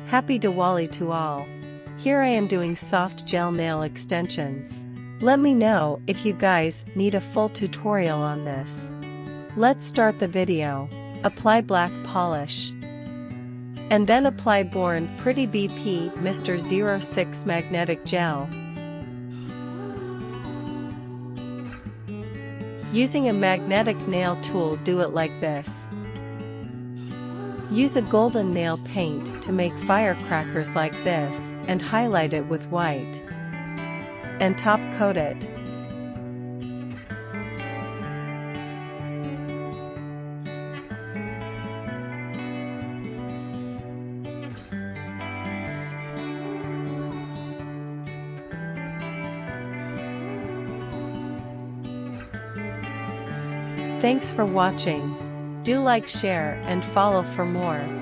Happy Diwali to all! Here I am doing soft gel nail extensions. Let me know if you guys need a full tutorial on this. Let's start the video. Apply black polish. And then apply Born Pretty BP Mr. 06 Magnetic Gel. Using a magnetic nail tool, do it like this. Use a golden nail paint to make firecrackers like this and highlight it with white. And top coat it. Thanks for watching. Do like, share, and follow for more.